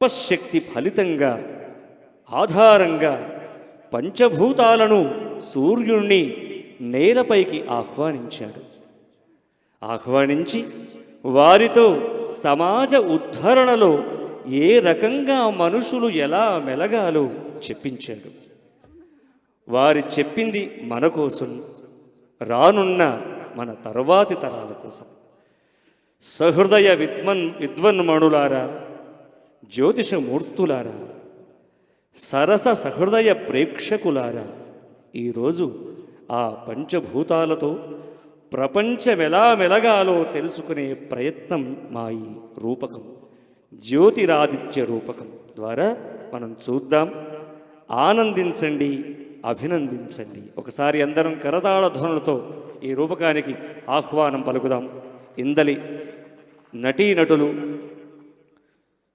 తపశ్శక్తి ఫలితంగా ఆధారంగా పంచభూతాలను సూర్యుణ్ణి నేలపైకి ఆహ్వానించి వారితో సమాజ ఉద్ధరణలో ఏ రకంగా మనుషులు ఎలా మెలగాలో చెప్పించాడు. వారి చెప్పింది మన కోసం, రానున్న మన తర్వాతి తరాల కోసం. సహృదయ విద్వన్మణులారా, జ్యోతిషమూర్తులారా, సరస సహృదయ ప్రేక్షకులారా, ఈరోజు ఆ పంచభూతాలతో ప్రపంచమెలా మెలగాలో తెలుసుకునే ప్రయత్నం మా ఈ రూపకం, జ్యోతిరాదిత్య రూపకం ద్వారా మనం చూద్దాం. ఆనందించండి, అభినందించండి. ఒకసారి అందరం కరతాళ ధ్వనులతో ఈ రూపకానికి ఆహ్వానం పలుకుదాం. ఇందలి నటీనటులు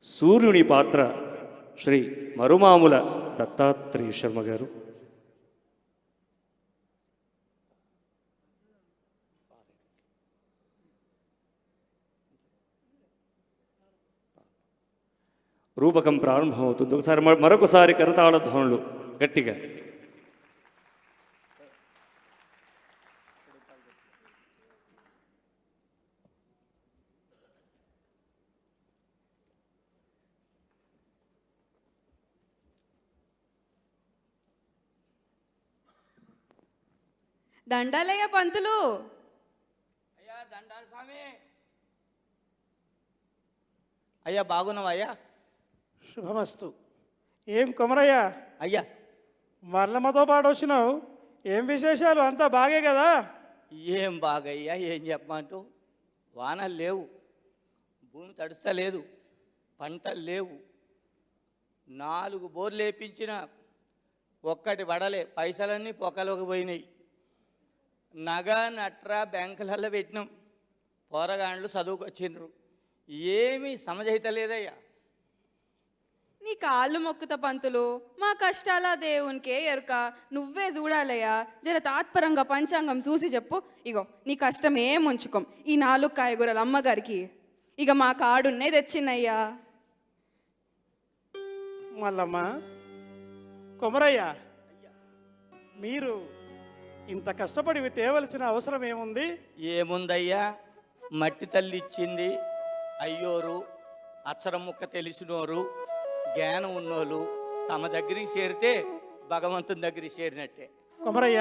సూర్యుని పాత్ర శ్రీ మరుమాముల దత్తాత్రేయ శర్మ గారు, రూపకం ప్రారంభమవుతుంది. ఒకసారి మరొకసారి కరతాళ ధ్వనులు గట్టిగా. దండాలయ్య పంతులు. అయ్యా దండాలు స్వామి. అయ్యా బాగున్నావయ్యా? శుభమస్తు. ఏం కొమరయ్య అయ్యా మరలమ్మతో పాటు వచ్చినావు, ఏం విశేషాలు? అంతా బాగే కదా? ఏం బాగయ్యా, ఏం చెప్పమంటూ, వానలు లేవు, భూమి తడుస్తలేదు, పంటలు లేవు, 4 బోర్లు వేయించిన ఒక్కటి పడలే, పైసలన్నీ పొక్కలోకి పోయినాయి. నగ నట్ర బ్యాంకులలో పెట్టినాం, పోరగాండ్లు చదువుకొచ్చిండ్రు, ఏమీ సమజైతలేదయ్యా. నీ కాళ్ళు మొక్కుత పంతులు, మా కష్టాల దేవునికే ఎరుక, నువ్వే చూడాలయ్యా. జర తాత్పరంగా పంచాంగం చూసి చెప్పు. ఇగో నీ కష్టం ఏం ఉంచుకోం, ఈ 4 కాయగూరలు అమ్మగారికి ఇక మా కాడున్నే తెచ్చినయ్యా. మల్లమ్మ, కొమరయ్య, మీరు ఇంత కష్టపడి తేవలసిన అవసరం ఏముంది? ఏముందయ్యా, మట్టి తల్లి ఇచ్చింది. అయ్యోరు, అక్షరం ముక్క తెలిసినోరు, జ్ఞానం ఉన్నోళ్ళు తమ దగ్గరికి చేరితే భగవంతుని దగ్గరికి చేరినట్టే. కొమరయ్య,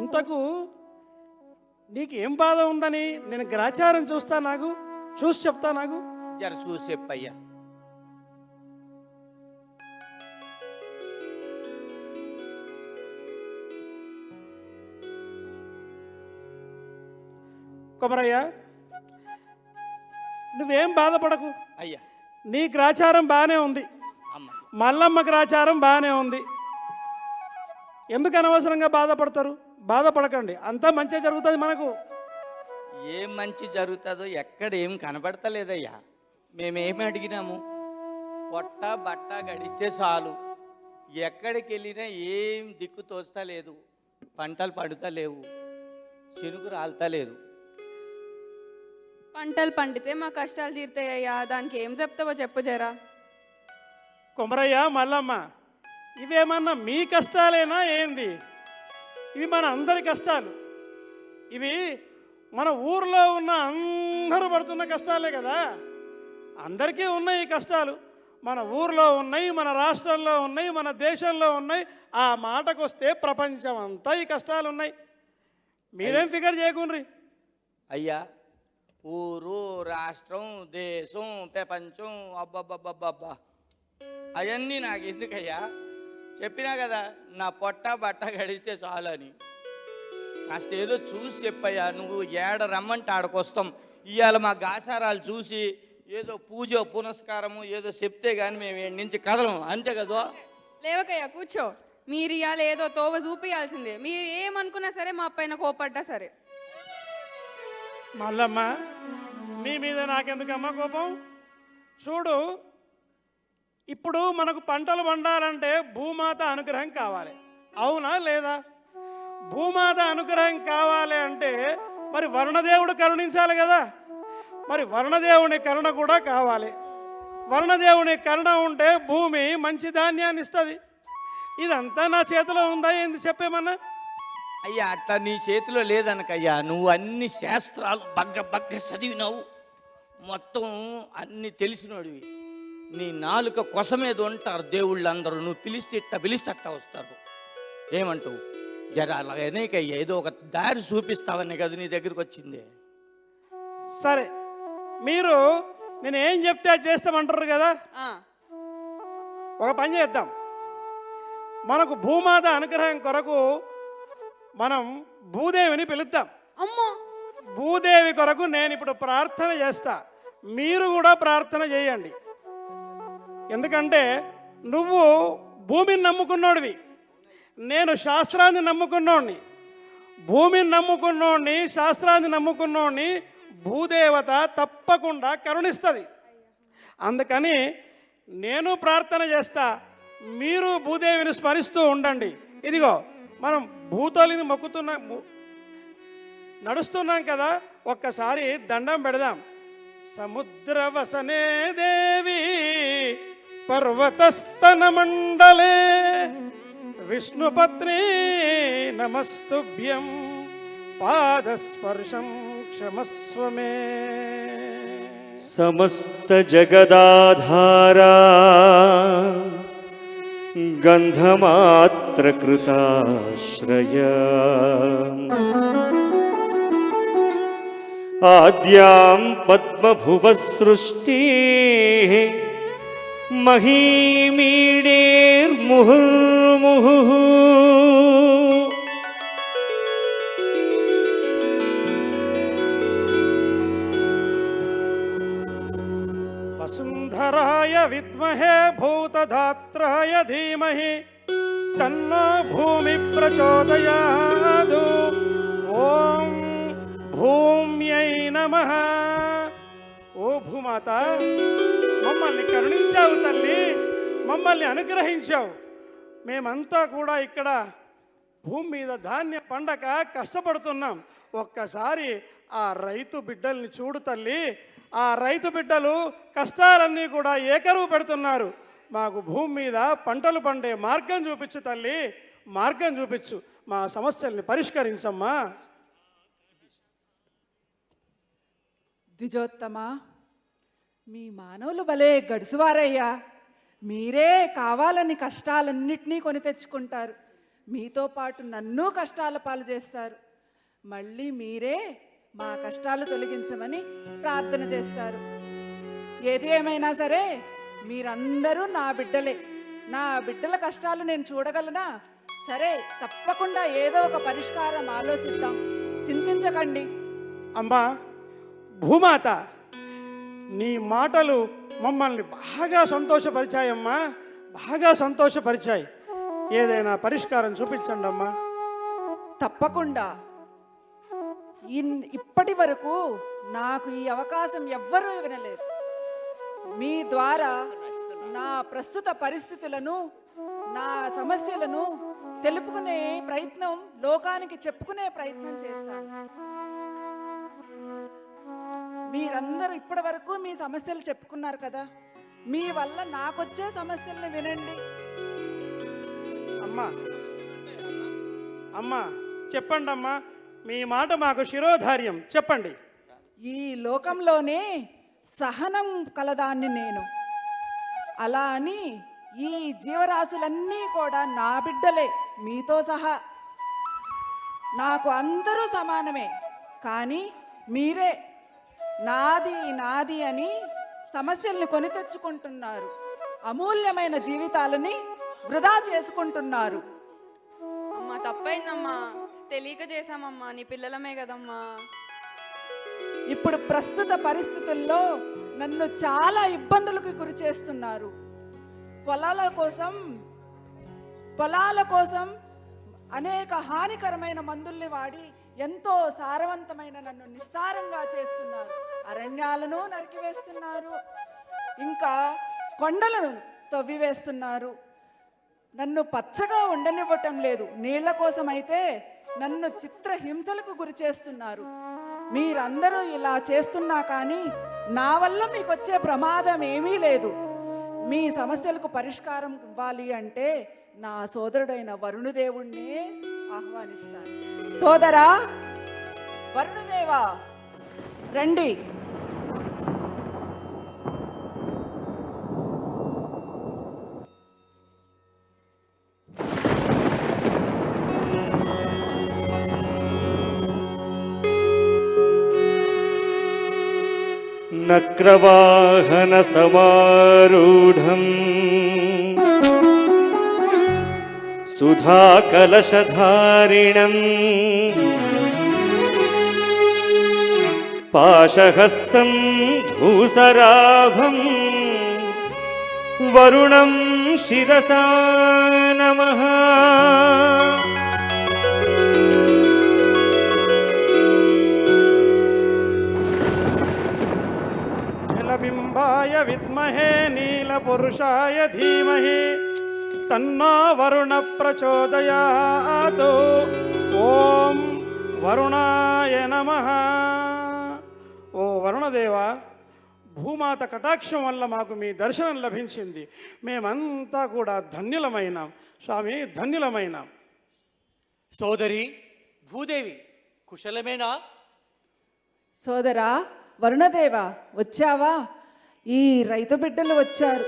ఇంతకు నీకు ఏం బాధ ఉందని నేను గ్రాచారం చూస్తా, నాకు చూసి చెప్తా. నాకు జర చూసి చెప్పయ్యా. కొమరయ్య, నువ్వేం బాధపడకు అయ్యా. నీ గ్రాచారం బాగానే ఉంది, అమ్మ మల్లమ్మ గ్రాచారం బాగానే ఉంది. ఎందుకు అనవసరంగా బాధపడతారు? బాధపడకండి, అంతా మంచిగా జరుగుతుంది మనకు. ఏం మంచి జరుగుతుందో ఎక్కడ ఏం కనబడతలేదయ్యా. మేమేమి అడిగినాము, పొట్ట బట్ట గడిస్తే చాలు, ఎక్కడికి వెళ్ళినా ఏం దిక్కు తోస్తలేదు, పంటలు పడుతలేవు, చెనుగు రాలుతలేదు. పంటలు పండితే మా కష్టాలు తీరుతాయ్యా, దానికి ఏం చెప్తావో చెప్పు జరా. కొమరయ్య, మల్లమ్మ, ఇవేమన్నా మీ కష్టాలేనా ఏంది? ఇవి మన అందరి కష్టాలు. ఇవి మన ఊర్లో ఉన్న అందరూ పడుతున్న కష్టాలే కదా. అందరికీ ఉన్నాయి ఈ కష్టాలు. మన ఊర్లో ఉన్నాయి, మన రాష్ట్రంలో ఉన్నాయి, మన దేశంలో ఉన్నాయి. ఆ మాటకు వస్తే ప్రపంచం అంతా ఈ కష్టాలు ఉన్నాయి. మీరేం ఫిగర్ చేయకుండ్రి అయ్యా. ఊరు, రాష్ట్రం, దేశం, ప్రపంచం, అబ్బబ్బబ్బబ్బబ్బా, అవన్నీ నాకు ఎందుకయ్యా? చెప్పినా కదా, నా పొట్ట బట్ట గడిస్తే చాలని. కాస్త ఏదో చూసి చెప్పయ్యా. నువ్వు ఏడ రమ్మంటే ఆడకొస్తాం. ఇవాళ మా గాసారాలు చూసి ఏదో పూజ పునస్కారము ఏదో చెప్తే కానీ మేము ఏడు నుంచి కదలం, అంతే కదా. లేవకయ్యా, కూర్చో. మీరు ఇవాళ ఏదో తోవ చూపియాల్సిందే. మీరు ఏమనుకున్నా సరే, మా పైన కోపడ్డా సరే. మల్లమ్మ, నీ మీద నాకెందుకమ్మా కోపం? చూడు, ఇప్పుడు మనకు పంటలు పండాలంటే భూమాత అనుగ్రహం కావాలి, అవునా లేదా? భూమాత అనుగ్రహం కావాలి అంటే మరి వరుణదేవుడు కరుణించాలి కదా. మరి వరుణదేవుని కరుణ కూడా కావాలి. వరుణదేవుని కరుణ ఉంటే భూమి మంచి ధాన్యాన్ని ఇస్తుంది. ఇదంతా నా చేతిలో ఉందా ఏంది చెప్పేమన్నా? అయ్యా అట్లా నీ చేతిలో లేదనకయ్యా, నువ్వు అన్ని శాస్త్రాలు బగ్గ చదివినావు, మొత్తం అన్ని తెలిసినోడివి. నీ నాలుక కొసమేది ఉంటారు దేవుళ్ళందరూ, నువ్వు పిలిస్తే అట్ట వస్తారు. ఏమంటావు? జర అలా అనేకయ్యా, ఏదో ఒక దారి చూపిస్తావని కదా నీ దగ్గరికి వచ్చింది. సరే, మీరు నేను ఏం చెప్తే అది చేస్తామంటారు కదా. ఒక పని చేద్దాం, మనకు భూమాత అనుగ్రహం కొరకు మనం భూదేవిని పిలుద్దాం. అమ్మో, భూదేవి కొరకు నేను ఇప్పుడు ప్రార్థన చేస్తా, మీరు కూడా ప్రార్థన చేయండి. ఎందుకంటే నువ్వు భూమిని నమ్ముకున్నోడివి, నేను శాస్త్రాన్ని నమ్ముకున్నోడిని. భూమిని నమ్ముకున్నోడిని, శాస్త్రాన్ని నమ్ముకున్నోడిని భూదేవత తప్పకుండా కరుణిస్తుంది. అందుకని నేను ప్రార్థన చేస్తా, మీరు భూదేవిని స్మరిస్తూ ఉండండి. ఇదిగో మనం భూతలిని నడుస్తున్నాం కదా, ఒక్కసారి దండం పెడదాం. సముద్రవసనే దేవి పర్వతస్తన మండలే విష్ణుపత్ని నమస్తుభ్యం పాదస్పర్శం క్షమస్వమే. సమస్త జగదాధారా గంధమాత్ర కృతాశ్రయ ఆద్యాం పద్మభువ సృష్టి మహీమీడేర్ముహుర్ముహు వసుంధరాయ విద్మహే భూతధాత్రాయ ధీమహి తన్నో భూమి ప్రచోదయాదు. ఓం భూమ్యై నమః. ఓ భూమాత, మమ్మల్ని కరుణించావు తల్లి, మమ్మల్ని అనుగ్రహించావు. మేమంతా కూడా ఇక్కడ భూమి మీద ధాన్య పండక కష్టపడుతున్నాం. ఒక్కసారి ఆ రైతు బిడ్డల్ని చూడు తల్లి, ఆ రైతు బిడ్డలు కష్టాలన్నీ కూడా ఏకరువు పెడుతున్నారు. మాకు భూమి మీద పంటలు పండే మార్గం చూపించు తల్లి, మార్గం చూపించు, మా సమస్యల్ని పరిష్కరించమ్మా. ద్విజోత్తమ, మీ మానవులు భలే గడుసువారయ్యా. మీరే కావాలని కష్టాలన్నిటినీ కొని తెచ్చుకుంటారు, మీతో పాటు నన్ను కష్టాల పాలు చేస్తారు. మళ్ళీ మీరే మా కష్టాలు తొలగించమని ప్రార్థన చేస్తారు. ఏది ఏమైనా సరే మీరందరూ నా బిడ్డలే. నా బిడ్డల కష్టాలు నేను చూడగలనా? సరే, తప్పకుండా ఏదో ఒక పరిష్కారం ఆలోచిద్దాం, చింతించకండి. అమ్మా భూమాత, నీ మాటలు మమ్మల్ని బాగా సంతోషపరిచాయమ్మా, బాగా సంతోషపరిచాయి. ఏదైనా పరిష్కారం చూపించండి అమ్మా. తప్పకుండా. ఇప్పటి వరకు నాకు ఈ అవకాశం ఎవ్వరూ వినలేదు. మీ ద్వారా నా ప్రస్తుత పరిస్థితులను, నా సమస్యలను తెలుపుకునే ప్రయత్నం, లోకానికి చెప్పుకునే ప్రయత్నం చేస్తాను. మీరందరూ ఇప్పటి వరకు మీ సమస్యలు చెప్పుకున్నారు కదా, మీ వల్ల నాకొచ్చే సమస్యలను వినండి. అమ్మా అమ్మా చెప్పండి అమ్మా, మీ మాట మాకు శిరోధార్యం, చెప్పండి. ఈ లోకంలోనే సహనం కలదాన్ని నేను. అలా అని ఈ జీవరాశులన్నీ కూడా నా బిడ్డలే, మీతో సహా. నాకు అందరూ సమానమే, కానీ మీరే నాది నాది అని సమస్యల్ని కొని తెచ్చుకుంటున్నారు. అమూల్యమైన జీవితాలని వృధా చేసుకుంటున్నారు. అమ్మా తప్పైందమ్మా, తెలియక చేశామమ్మా, నీ పిల్లలమే కదమ్మా. ఇప్పుడు ప్రస్తుత పరిస్థితుల్లో నన్ను చాలా ఇబ్బందులకు గురి చేస్తున్నారు. పొలాల కోసం అనేక హానికరమైన మందుల్ని వాడి ఎంతో సారవంతమైన నన్ను నిస్సారంగా చేస్తున్నారు. అరణ్యాలను నరికివేస్తున్నారు, ఇంకా కొండలను తవ్వివేస్తున్నారు. నన్ను పచ్చగా ఉండనివ్వటం లేదు. నీళ్ల కోసం అయితే నన్ను చిత్రహింసలకు గురి చేస్తున్నారు. మీరందరూ ఇలా చేస్తున్నా కానీ నా వల్ల మీకు వచ్చే ప్రమాదం ఏమీ లేదు. మీ సమస్యలకు పరిష్కారం ఇవ్వాలి అంటే నా సోదరుడైన వరుణదేవుణ్ణి ఆహ్వానిస్తాను. సోదరా వరుణదేవా రండి. నక్రవాహనసమారూఢం సుధాకలశధారిణం పాశహస్తం ధూసరాభం వరుణం శిరసా నమః. జలబింబాయ విద్మహే నీలపురుషాయ ధీమహి తన్నో వరుణ ప్రచోదయాత్. ఓం వరుణాయ నమః. ఓ వరుణదేవా, భూమాత కటాక్షం వల్ల మాకు మీ దర్శనం లభించింది. మేమంతా కూడా ధన్యులమైనాం స్వామి, ధన్యులమైనాం. సోదరి భూదేవి కుశలమేనా? సోదరా వరుణదేవా వచ్చావా? ఈ రైతు బిడ్డలు వచ్చారు.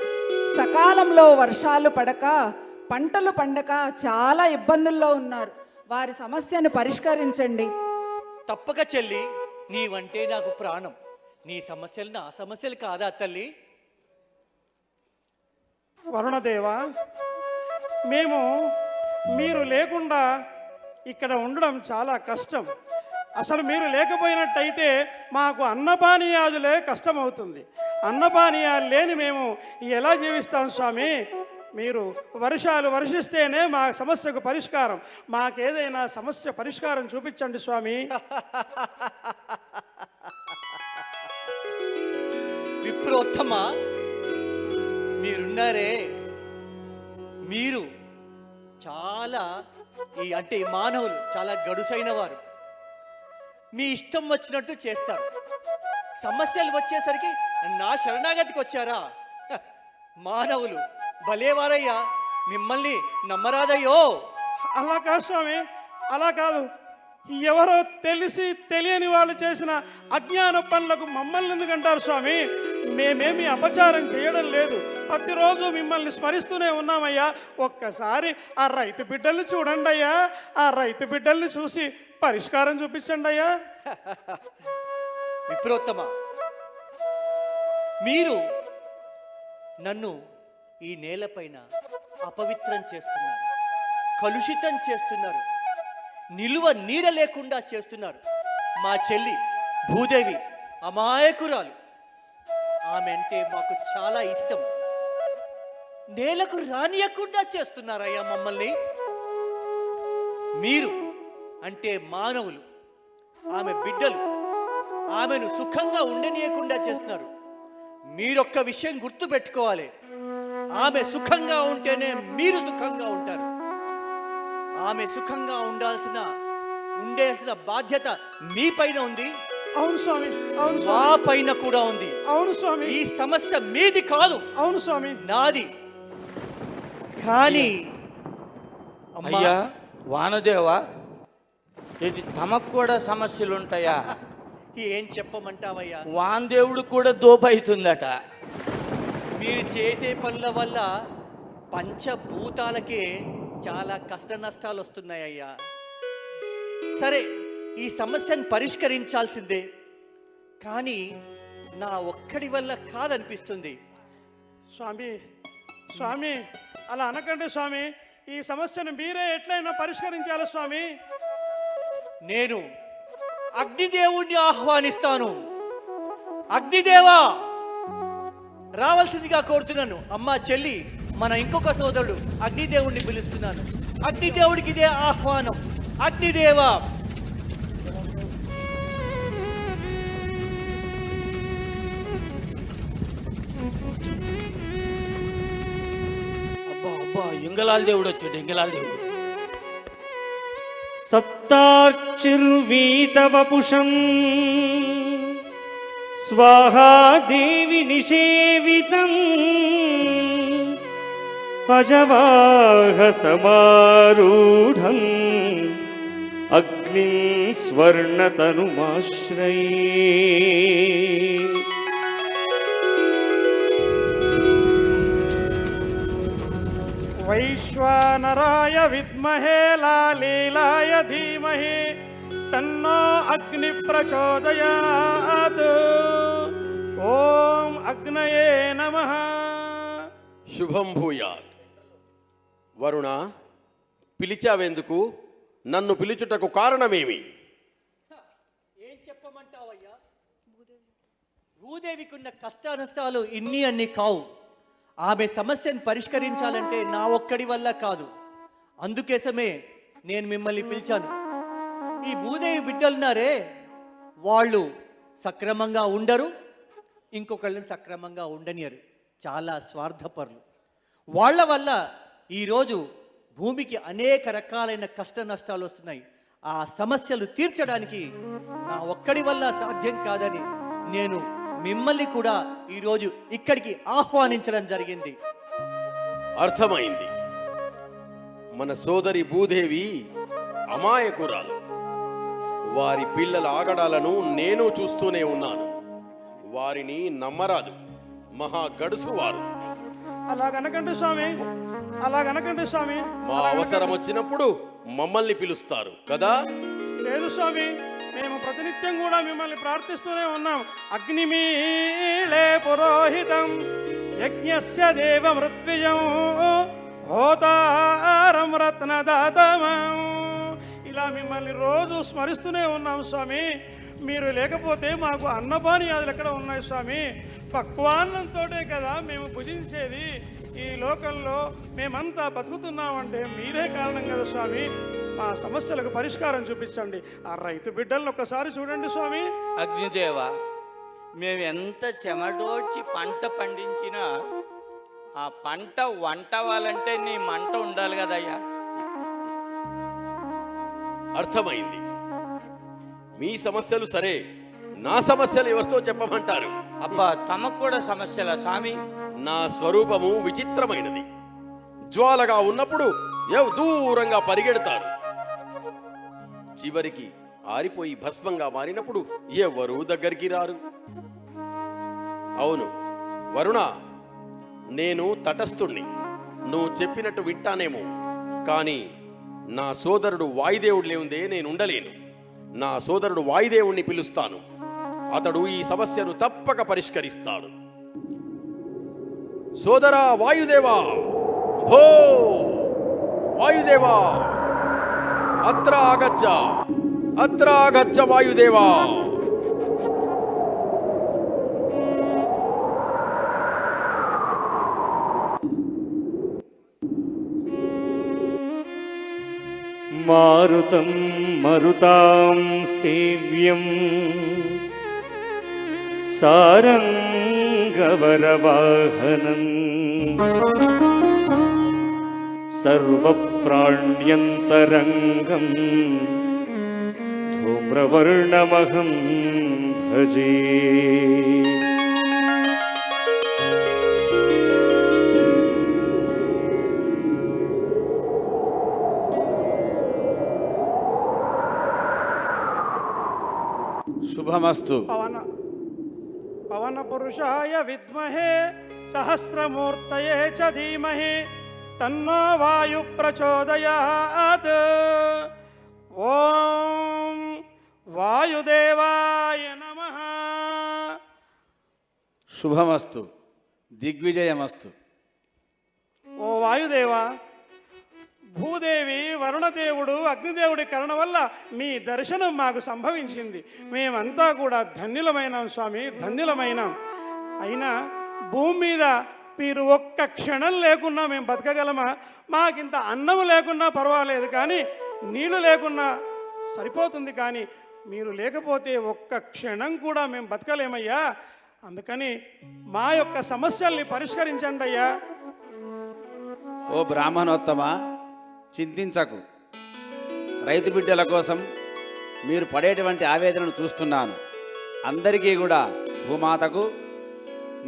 సకాలంలో వర్షాలు పడక పంటలు పండక చాలా ఇబ్బందుల్లో ఉన్నారు. వారి సమస్యను పరిష్కరించండి. తప్పక చెల్లి, నీవంటే నాకు ప్రాణం. నీ సమస్యలు నా సమస్యలు కాదా తల్లి? వరుణదేవా, మేము మీరు లేకుండా ఇక్కడ ఉండడం చాలా కష్టం. అసలు మీరు లేకపోయినట్టయితే మాకు అన్నపానీయాదులే కష్టమవుతుంది. అన్నపానీయాలు లేని మేము ఎలా జీవిస్తాం స్వామి? మీరు వర్షాలు వర్షిస్తేనే మా సమస్యకు పరిష్కారం. మాకేదైనా సమస్య పరిష్కారం చూపించండి స్వామి. విప్రోత్తమ, మీరున్నారే, మీరు చాలా ఈ మానవులు చాలా గడుసైన వారు. మీ ఇష్టం వచ్చినట్టు చేస్తారు. సమస్యలు వచ్చేసరికి నా శరణాగతికి వచ్చారా? హ, మానవులు భలేవారయ్యా, మిమ్మల్ని నమ్మరాదయ్యో. అలా కాదు స్వామి, అలా కాదు. ఎవరో తెలిసి తెలియని వాళ్ళు చేసిన అజ్ఞాన పనులకు మమ్మల్ని ఎందుకంటారు స్వామి? మేమేమి అపచారం చేయడం లేదు. ప్రతిరోజు మిమ్మల్ని స్మరిస్తూనే ఉన్నామయ్యా. ఒక్కసారి ఆ రైతు బిడ్డల్ని చూడండి అయ్యా. ఆ రైతు బిడ్డల్ని చూసి పరిష్కారం చూపించండి అయ్యా. విప్రోత్తమ, మీరు నన్ను ఈ నేలపైన అపవిత్రం చేస్తున్నారు, కలుషితం చేస్తున్నారు, నిలువ నీడ లేకుండా చేస్తున్నారు. మా చెల్లి భూదేవి అమాయకురాలు. ఆమె అంటే మాకు చాలా ఇష్టం. నేలకు రానియకుండా చేస్తున్నారయ్యా మమ్మల్ని. మీరు అంటే మానవులు, ఆమె బిడ్డలు, ఆమెను సుఖంగా ఉండనీయకుండా చేస్తున్నారు. మీరొక్క విషయం గుర్తు పెట్టుకోవాలి. ఆమె సుఖంగా ఉంటేనే మీరు సుఖంగా ఉంటారు. ఆమె సుఖంగా ఉండేసిన బాధ్యత మీ పైన ఉంది. అవును స్వామి, అవును మా స్వామి, పైన కూడా ఉంది. అవును స్వామి, ఈ సమస్య మీది కాదు, అవును స్వామి, నాది. కానీ అమ్మా, అయ్యా వానదేవా, ఇది తమకు కూడా సమస్యలు ఉంటాయా? ఏం చెప్పమంటావయ్యా? వానదేవుడు కూడా దోపైతుందట. మీరు చేసే పనుల వల్ల పంచభూతాలకే చాలా కష్ట నష్టాలు వస్తున్నాయ్యా. సరే, ఈ సమస్యను పరిష్కరించాల్సిందే, కానీ నా ఒక్కడి వల్ల కాదనిపిస్తుంది. స్వామి, స్వామి అలా అనకండి స్వామి. ఈ సమస్యను మీరే ఎట్లయినా పరిష్కరించాలి స్వామి. నేను అగ్నిదేవుణ్ణి ఆహ్వానిస్తాను. అగ్నిదేవా రావాల్సిందిగా కోరుతున్నాను. అమ్మా చెల్లి, మన ఇంకొక సోదరుడు అగ్నిదేవుణ్ణి పిలుస్తున్నాను. అగ్నిదేవుడికి ఇదే ఆహ్వానం. అగ్నిదేవా, అబ్బా అబ్బా, ఇంగలాల దేవుడు వచ్చాడు, ఇంగలాల దేవుడు. सप्तार्चिर्वीतवपुषम् स्वाहा देवि निषेवितम् अजवाहसमारूढम् अग्निं स्वर्णतनुमाश्रये। वैश्वानराय विद्महे लालीलाय धीमहि तन्नो अग्नि प्रचोदयात्। ओम अग्नये नमः। శుభం భూయాత్. వరుణ, పిలిచావెందుకు? నన్ను పిలుచుటకు కారణమేమి? ఏం చెప్పమంటావయ్యా? భూదేవికున్న కష్టానష్టాలు ఇన్ని అన్ని కావు. ఆమె సమస్యను పరిష్కరించాలంటే నా ఒక్కడి వల్ల కాదు. అందుకోసమే నేను మిమ్మల్ని పిలిచాను. ఈ భూదేవి బిడ్డలున్నారే, వాళ్ళు సక్రమంగా ఉండరు, ఇంకొకళ్ళని సక్రమంగా ఉండనియరు. చాలా స్వార్థపరులు. వాళ్ళ వల్ల ఈరోజు భూమికి అనేక రకాలైన కష్ట నష్టాలు వస్తున్నాయి. ఆ సమస్యలు తీర్చడానికి నా ఒక్కడి వల్ల సాధ్యం కాదని నేను మిమ్మల్ని కూడా ఈరోజు ఇక్కడికి ఆహ్వానించడం జరిగింది. అర్థమైంది. మన సోదరి భూదేవి అమాయకురాలు. వారి పిల్లల ఆగడాలను నేను చూస్తూనే ఉన్నాను. వారిని నమ్మరాదు. మహా గడుసు వారు. అలాగనకండి స్వామి, అలాగనకండి స్వామి. మా అవసరం వచ్చినప్పుడు మమ్మల్ని పిలుస్తారు కదా? లేదు స్వామి, మేము ప్రతినిత్యం కూడా మిమ్మల్ని ప్రార్థిస్తూనే ఉన్నాం. అగ్నిమీళే పురోహితం యజ్ఞస్య దేవ మృత్విజం హోతారం రత్నదాతమం. ఇలా మిమ్మల్ని రోజు స్మరిస్తూనే ఉన్నాం స్వామి. మీరు లేకపోతే మాకు అన్నపానీయాదులు ఎక్కడ ఉన్నాయి స్వామి? పక్వాన్నంతోటే కదా మేము భుజించేది. ఈ లోకంలో మేమంతా బతుకుతున్నామంటే మీరే కారణం కదా స్వామి. మా సమస్యలకు పరిష్కారం చూపించండి. ఆ రైతు బిడ్డలను ఒక్కసారి చూడండి స్వామి. అగ్నిదేవ, మేము ఎంత చెమటోడ్చి పంట పండించినా ఆ పంట వంట అవ్వాలంటే నీ మంట ఉండాలి కదయ్యా. అర్థమైంది. మీ సమస్యలు సరే, నా సమస్యలు ఎవరితో చెప్పమంటారు? అబ్బా, తమకు కూడా సమస్యల స్వామి? నా స్వరూపము విచిత్రమైనది. జ్వాలగా ఉన్నప్పుడు దూరంగా పరిగెడతారు. చివరికి ఆరిపోయి భస్మంగా మారినప్పుడు ఎవరూ దగ్గరికి రారు. అవును వరుణ, నేను తటస్థుణ్ణి. నువ్వు చెప్పినట్టు వింటానేమో, కానీ నా సోదరుడు వాయుదేవుడు లేవుందే నేను ఉండలేను. నా సోదరుడు వాయుదేవుణ్ణి పిలుస్తాను. అతడు ఈ సమస్యను తప్పక పరిష్కరిస్తాడు. సోదరా వాయుదేవా, భో వాయుదేవా, అత్ర ఆగచ్చ, అత్ర ఆగచ్చ వాయుదేవా. మారుతం మరుతాం సేవ్యం సారంగవరవాహనం సర్వప్రాణ్యంతరంగం ధూమ్రవర్ణమహం భజే. శుభమస్తు. పవన పురుషాయ విద్మహే సహస్రమూర్తయే చ ధీమహి తన్నో వాయు ప్రచోదయాత్. ఓం వాయుదేవాయ నమః. శుభమస్తు, దిగ్విజయమస్తు. ఓ వాయుదేవా, భూదేవి, వరుణదేవుడు, అగ్నిదేవుడి కరుణ వల్ల మీ దర్శనం మాకు సంభవించింది. మేమంతా కూడా ధన్యులమైనాం స్వామి, ధన్యులమైనాం. అయినా భూమి మీద మీరు ఒక్క క్షణం లేకున్నా మేము బతకగలమా? మాకింత అన్నం లేకున్నా పర్వాలేదు, కానీ నీళ్లు లేకున్నా సరిపోతుంది, కానీ మీరు లేకపోతే ఒక్క క్షణం కూడా మేము బతకలేమయ్యా. అందుకని మా యొక్క సమస్యల్ని పరిష్కరించండి అయ్యా. ఓ బ్రాహ్మణోత్తమ, చింతించకు. రైతు బిడ్డల కోసం మీరు పడేటువంటి ఆవేదనను చూస్తున్నాను. అందరికీ కూడా, భూమాతకు,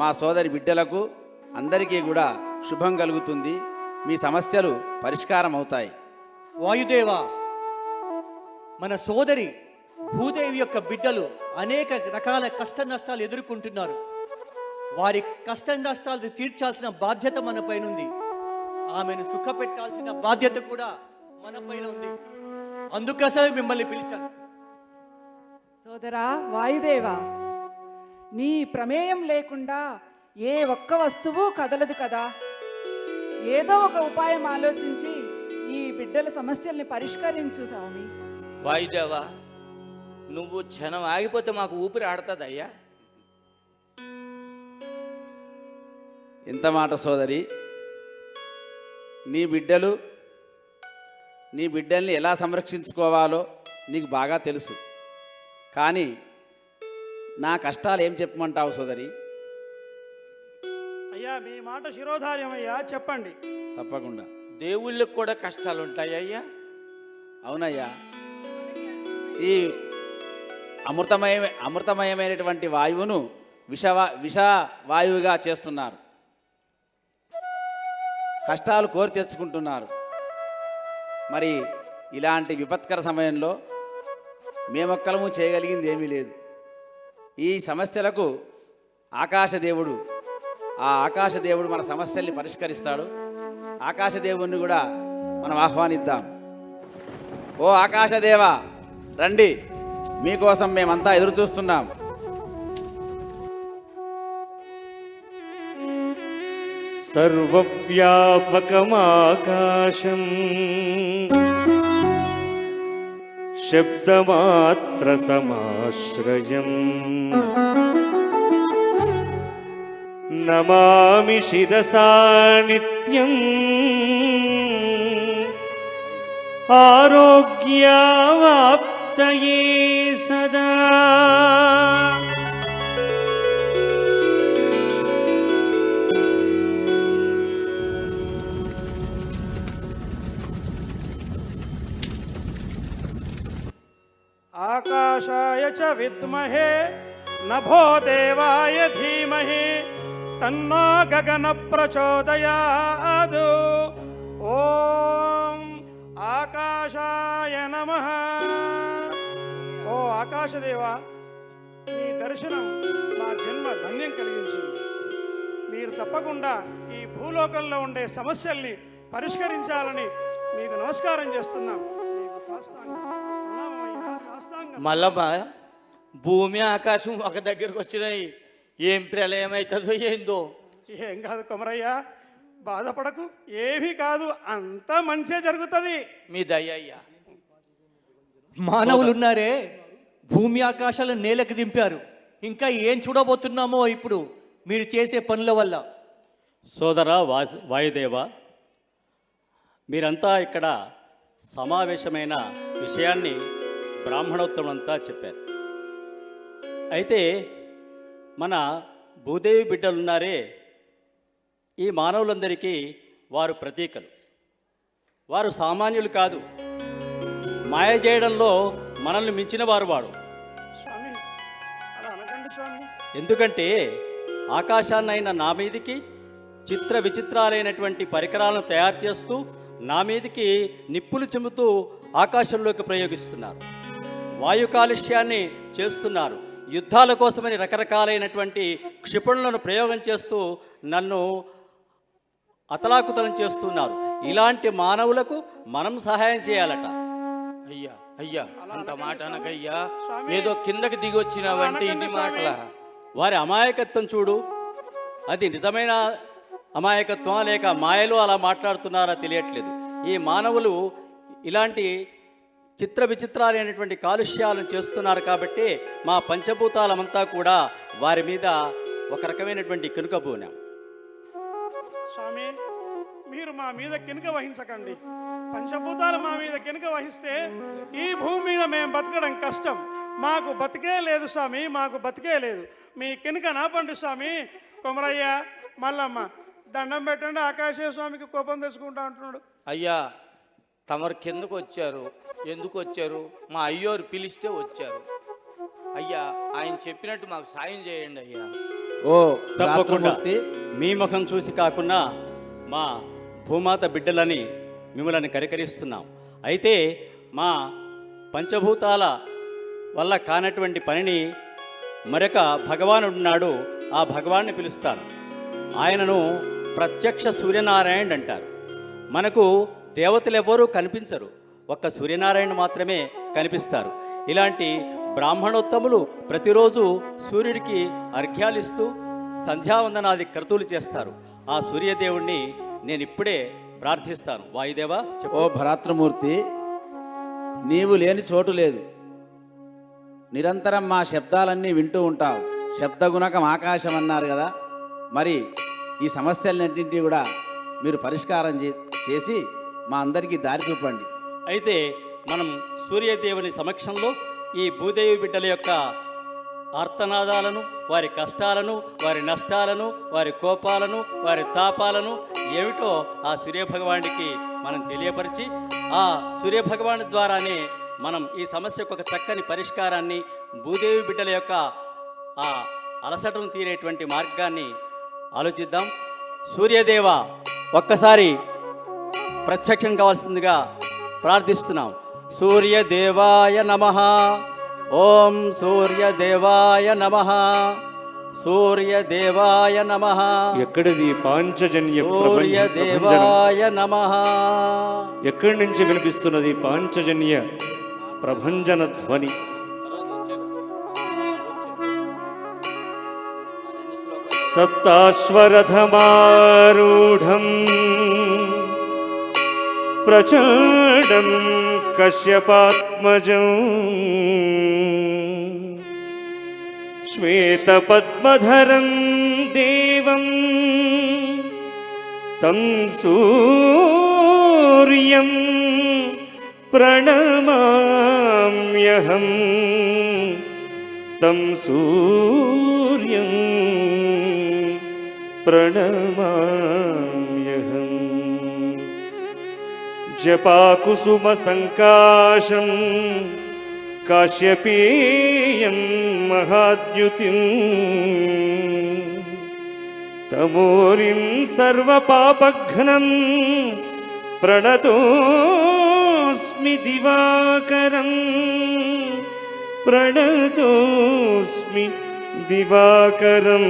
మా సోదరి బిడ్డలకు అందరికీ కూడా శుభం కలుగుతుంది. మీ సమస్యలు పరిష్కారం అవుతాయి. వాయుదేవా, మన సోదరి భూదేవి యొక్క బిడ్డలు అనేక రకాల కష్ట నష్టాలు ఎదుర్కొంటున్నారు. వారి కష్ట నష్టాలను తీర్చాల్సిన బాధ్యత మన పైన ఉంది. ఆమెను సుఖపెట్టాల్సిన బాధ్యత కూడా మన పైన ఉంది. అందుకోసమే మిమ్మల్ని పిలిచాను. సోదరా వాయుదేవా, నీ ప్రమేయం లేకుండా ఏ ఒక్క వస్తువు కదలదు కదా. ఏదో ఒక ఉపాయం ఆలోచించి ఈ బిడ్డల సమస్యల్ని పరిష్కరించు స్వామి. వాయుదేవా, నువ్వు క్షణం ఆగిపోతే మాకు ఊపిరి ఆడుతుందయ్యా. ఎంత మాట సోదరి, నీ బిడ్డల్ని ఎలా సంరక్షించుకోవాలో నీకు బాగా తెలుసు. కానీ నా కష్టాలు ఏం చెప్పమంటావు సోదరి? అయ్యా, మీ మాట శిరోధార్యం అయ్యా, చెప్పండి. తప్పకుండా. దేవుళ్ళకి కూడా కష్టాలు ఉంటాయ్యా? అవునయ్యా, ఈ అమృతమయమైనటువంటి వాయువును విష వాయువుగా చేస్తున్నారు. కష్టాలు కోరి తెచ్చుకుంటున్నారు. మరి ఇలాంటి విపత్కర సమయంలో మేమొక్కలము చేయగలిగింది ఏమీ లేదు. ఈ సమస్యలకు ఆకాశదేవుడు మన సమస్యల్ని పరిష్కరిస్తాడు. ఆకాశదేవుణ్ణి కూడా మనం ఆహ్వానిద్దాం. ఓ ఆకాశదేవా, రండి, మీకోసం మేమంతా ఎదురు చూస్తున్నాం. సర్వవ్యాపకమాకాశం శబ్దమాత్ర సమాశ్రయం నమామి శిరసా నిత్యం ఆరోగ్యవాప్తయే సదా. ఆకాశాయ చ విద్మహే నభో దేవాయ ధీమహి తన్నో గగన ప్రచోదయాద్. ఓం ఆకాశాయ నమః. ఓ ఆకాశదేవా, మీ దర్శనం నా జన్మ ధన్యం కలిగించింది. మీరు తప్పకుండా ఈ భూలోకంలో ఉండే సమస్యల్ని పరిష్కరించాలని మీకు నమస్కారం చేస్తున్నాం. మీకు సాష్టాంగం. మల్లమ్మ, భూమి ఆకాశం ఒక దగ్గరకు వచ్చినాయి. ఏం ప్రళయం అవుతుందో ఏందో. ఏం కాదు కొమరయ్య, బాధపడకు, ఏమీ కాదు, అంతా మంచిగా జరుగుతుంది. మీ దయ అయ్యా. మానవులున్నారే, భూమి ఆకాశాలను నేలకు దింపారు. ఇంకా ఏం చూడబోతున్నామో ఇప్పుడు మీరు చేసే పనుల వల్ల. సోదర వాయుదేవ, మీరంతా ఇక్కడ సమావేశమైన విషయాన్ని బ్రాహ్మణోత్తమంతా చెప్పారు. అయితే మన భూదేవి బిడ్డలున్నారే, ఈ మానవులందరికీ వారు ప్రతీకలు. వారు సామాన్యులు కాదు. మాయ చేయడంలో మనల్ని మించిన వారు స్వామి, అలా అనకండి స్వామి. ఎందుకంటే ఆకాశాన్నైన నా మీదికి చిత్ర విచిత్రాలైనటువంటి పరికరాలను తయారు చేస్తూ నా మీదికి నిప్పులు చెముతూ ఆకాశంలోకి ప్రయోగిస్తున్నారు. వాయు కాలుష్యాన్ని చేస్తున్నారు. యుద్ధాల కోసమని రకరకాలైనటువంటి క్షిపణులను ప్రయోగం చేస్తూ నన్ను అతలాకుతలం చేస్తున్నారు. ఇలాంటి మానవులకు మనం సహాయం చేయాలట. అయ్యా అయ్యా, అంత మాట అనకయ్యా. ఏదో కిందకి దిగి వచ్చినావంటే ఇన్ని మాటల. వారి అమాయకత్వం చూడు. అది నిజమైన అమాయకత్వం లేక మాయలో అలా మాట్లాడుతున్నారా తెలియట్లేదు. ఈ మానవులు ఇలాంటి చిత్ర విచిత్రాలైనటువంటి కాలుష్యాలను చేస్తున్నారు కాబట్టి మా పంచభూతాలమంతా కూడా వారి మీద ఒక రకమైనటువంటి కినుకబూనాం. స్వామి, మీరు మా మీద కినుక వహించకండి. పంచభూతాలు మా మీద కినుక వహిస్తే ఈ భూమి మీద మేము బతకడం కష్టం. మాకు బతికే లేదు స్వామి, మాకు బతికే లేదు. మీ కినుక నాపండి స్వామి. కొమరయ్య, మల్లమ్మ, దండం పెట్టండి. ఆకాశ స్వామికి కోపం తెచ్చుకుంటా అంటున్నాడు. అయ్యా, తమరు కిందకు వచ్చారు, ఎందుకు వచ్చారు? మా అయ్యోరు పిలిస్తే వచ్చారు. అయ్యా, ఆయన చెప్పినట్టు మాకు సాయం చేయండి అయ్యా. ఓ తప్పకుండా భ్రాతృమూర్తి, మీ ముఖం చూసి కాకుండా మా భూమాత బిడ్డలని మిమ్మల్ని కరికరిస్తున్నాం. అయితే మా పంచభూతాల వల్ల కానటువంటి పనిని మరొక భగవానుడున్నాడు, ఆ భగవాన్ని పిలుస్తాను. ఆయనను ప్రత్యక్ష సూర్యనారాయణ అంటారు. మనకు దేవతలు ఎవరూ కనిపించరు, ఒక్క సూర్యనారాయణ మాత్రమే కనిపిస్తారు. ఇలాంటి బ్రాహ్మణోత్తములు ప్రతిరోజు సూర్యుడికి అర్ఘ్యాలిస్తూ సంధ్యావందనాది క్రతువులు చేస్తారు. ఆ సూర్యదేవుణ్ణి నేను ఇప్పుడే ప్రార్థిస్తాను. వాయుదేవా చెప్పు. ఓ భ్రాతృమూర్తి, నీవు లేని చోటు లేదు. నిరంతరం మా శబ్దాలన్నీ వింటూ ఉంటావు. శబ్దగుణకం ఆకాశం అన్నారు కదా, మరి ఈ సమస్యలన్నింటినీ కూడా మీరు పరిష్కారం చేసి మా అందరికీ దారి చూపండి. అయితే మనం సూర్యదేవుని సమక్షంలో ఈ భూదేవి బిడ్డల యొక్క ఆర్తనాదాలను, వారి కష్టాలను, వారి నష్టాలను, వారి కోపాలను, వారి తాపాలను ఏమిటో ఆ సూర్యభగవానుడికి మనం తెలియపరిచి, ఆ సూర్యభగవాను ద్వారానే మనం ఈ సమస్యకు ఒక చక్కని పరిష్కారాన్ని, భూదేవి బిడ్డల యొక్క ఆ అలసటను తీరేటువంటి మార్గాన్ని ఆలోచిద్దాం. సూర్యదేవ ఒక్కసారి ప్రత్యక్షం కావాల్సిందిగా ప్రార్థిస్తున్నాం. సూర్యదేవాయ నమః. ఓం సూర్యదేవాయ నమః. సూర్యదేవాయ నమః. ఎక్కడిది పాంచజన్య ప్రభంజనం? సూర్యదేవాయ నమః. ఎక్కడి నుంచి వినిపిస్తున్నది పాంచజన్య ప్రభంజన ధ్వని? సప్తాశ్వరథమారూఢం ప్రచండం కశ్యపాత్మజం శ్వేతపద్మధరం దేవం తం సూర్యం ప్రణమామ్యహం. తం సూర్యం ప్రణమామ్యహం. జపాకుసుమసంకాశం కాశ్యపేయం మహాద్యుతిం తమోరిం సర్వపాపఘ్నం ప్రణతోస్మి దివాకరం. ప్రణతోస్మి దివాకరం.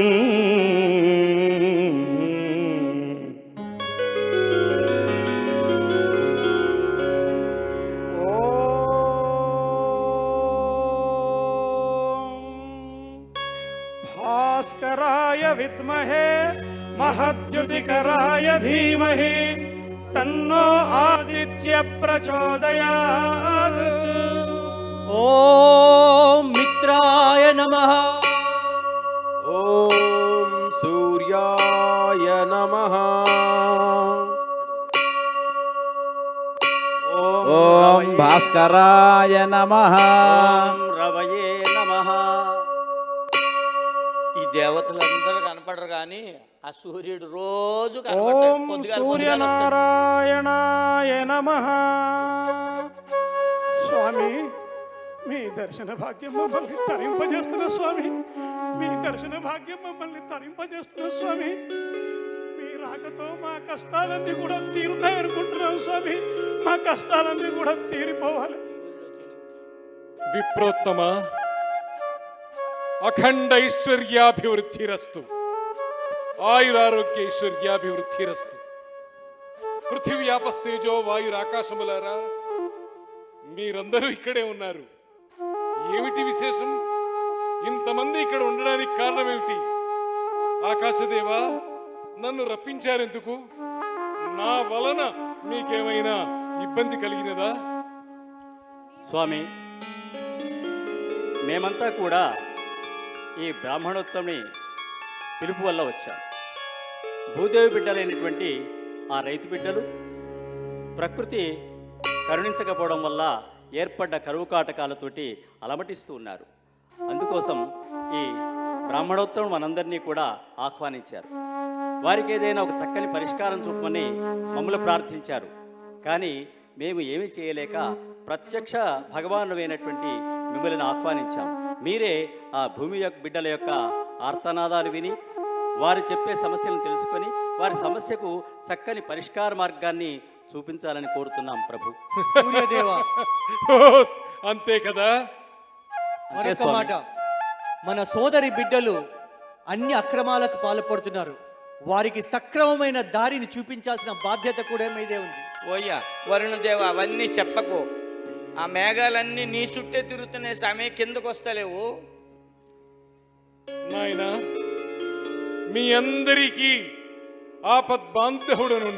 భాస్కరాయ విద్మహే మహద్యుతికరాయ ధీమహి తన్నో ఆదిత్య ప్రచోదయాత్. ఓం మిత్రాయ నమః. ఓం సూర్యాయ నమః. ఓం భాస్కరాయ నమః. ఓం రవయే నమః. ఈ దేవతలందరూ కనపడరు కానీ ఆ సూర్యుడు రోజు కనపడతాడు. ఓం పొద్దుగాల సూర్యనారాయణాయ నమః. స్వామి, మీ దర్శన భాగ్యం మమ్మల్ని తరింపజేస్తున్న స్వామి. మీ దర్శన భాగ్యం మమ్మల్ని తరింపజేస్తున్న స్వామి. మీ రాకతో మా కష్టాలన్నీ కూడా తీరుతాయనుకుంటున్నాం స్వామి. మా కష్టాలన్నీ కూడా తీరిపోవాలి. విప్రోత్తమ, అఖండ ఐశ్వర్యాభివృద్ధిరస్తు. ఆయురారోగ్యైశ్వర్యాభివృద్ధిరస్తు. పృథివ్యాపస్తేజో వాయురాకాశములారా, మీరందరూ ఇక్కడే ఉన్నారు. ఏమిటి విశేషం? ఇంతమంది ఇక్కడ ఉండడానికి కారణం ఏమిటి? ఆకాశదేవా, నన్ను రప్పించారెందుకు? నా వలన మీకేమైనా ఇబ్బంది కలిగినదా? స్వామి, మేమంతా కూడా ఈ బ్రాహ్మణోత్తముని పిలుపు వల్ల వచ్చాం. భూదేవి బిడ్డలైనటువంటి ఆ రైతు బిడ్డలు ప్రకృతి కరుణించకపోవడం వల్ల ఏర్పడ్డ కరువు కాటకాలతోటి అలమటిస్తూ ఉన్నారు. అందుకోసం ఈ బ్రాహ్మణోత్తముడు మనందరినీ కూడా ఆహ్వానించారు. వారికి ఏదైనా ఒక చక్కని పరిష్కారం చూపమని మమ్మల్ని ప్రార్థించారు. కానీ మేము ఏమీ చేయలేక ప్రత్యక్ష భగవానుడైనటువంటి మిమ్మల్ని ఆహ్వానించాం. మీరే ఆ భూమి యొక్క బిడ్డల యొక్క ఆర్తనాదాలు విని వారు చెప్పే సమస్యలను తెలుసుకొని వారి సమస్యకు చక్కని పరిష్కార మార్గాన్ని చూపించాలని కోరుతున్నాం ప్రభు. సూర్యదేవ, ఓస్, అంతే కదా. అంతే మరొక స్వామి. మాట, మన సోదరి బిడ్డలు అన్ని అక్రమాలకు పాల్పడుతున్నారు. వారికి సక్రమమైన దారిని చూపించాల్సిన బాధ్యత కూడా మీదే ఉంది. ఓయ్యా వరుణదేవ, అవన్నీ చెప్పకు. ఆ మేఘాలన్నీ నీ చుట్టే తిరుగుతున్నాయి స్వామి, కిందకు వస్తలేవు. నాయనా, మీ అందరికీ ఆపద్బాంధవుడను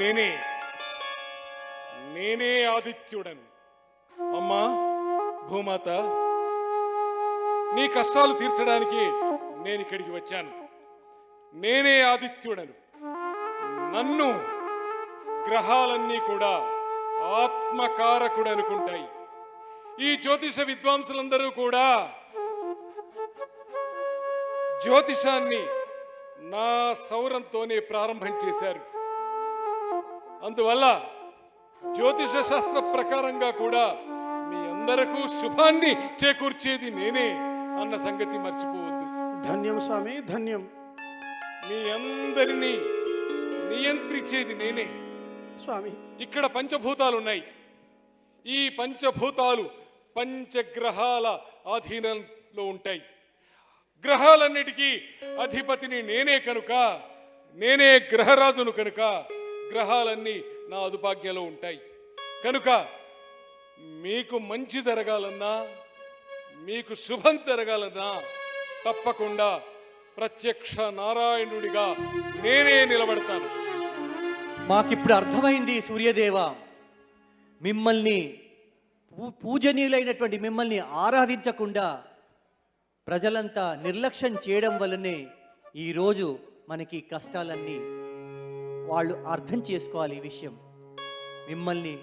నేనే ఆదిత్యుడను. అమ్మా భూమాత, నీ కష్టాలు తీర్చడానికి నేను ఇక్కడికి వచ్చాను. నేనే ఆదిత్యుడను. నన్ను గ్రహాలన్నీ కూడా ఆత్మకారకుడు అనుకుంటాయి. ఈ జ్యోతిష విద్వాంసులందరూ కూడా జ్యోతిషాన్ని నా సౌరంతోనే ప్రారంభం చేశారు. అందువల్ల జ్యోతిష శాస్త్ర ప్రకారంగా కూడా మీ అందరకు శుభాన్ని చేకూర్చేది నేనే అన్న సంగతి మర్చిపోవద్దు. ధన్యం స్వామి, ధన్యం. మీ అందరినీ నియంత్రించేది నేనే. స్వామి, ఇక్కడ పంచభూతాలు ఉన్నాయి. ఈ పంచభూతాలు పంచగ్రహాల ఆధీనంలో ఉంటాయి. గ్రహాలన్నిటికీ అధిపతిని నేనే కనుక, నేనే గ్రహరాజును కనుక గ్రహాలన్నీ నా అదుపాజ్ఞలో ఉంటాయి. కనుక మీకు మంచి జరగాలన్నా, మీకు శుభం జరగాలన్నా తప్పకుండా ప్రత్యక్ష నారాయణుడిగా నేనే నిలబడతాను. మాకిప్పుడు అర్థమైంది సూర్యదేవ, మిమ్మల్ని పూజనీయులైనటువంటి మిమ్మల్ని ఆరాధించకుండా ప్రజలంతా నిర్లక్ష్యం చేయడం వల్లనే ఈరోజు మనకి కష్టాలన్నీ వాళ్ళు అర్థం చేసుకోవాలి. ఈ విషయం మిమ్మల్ని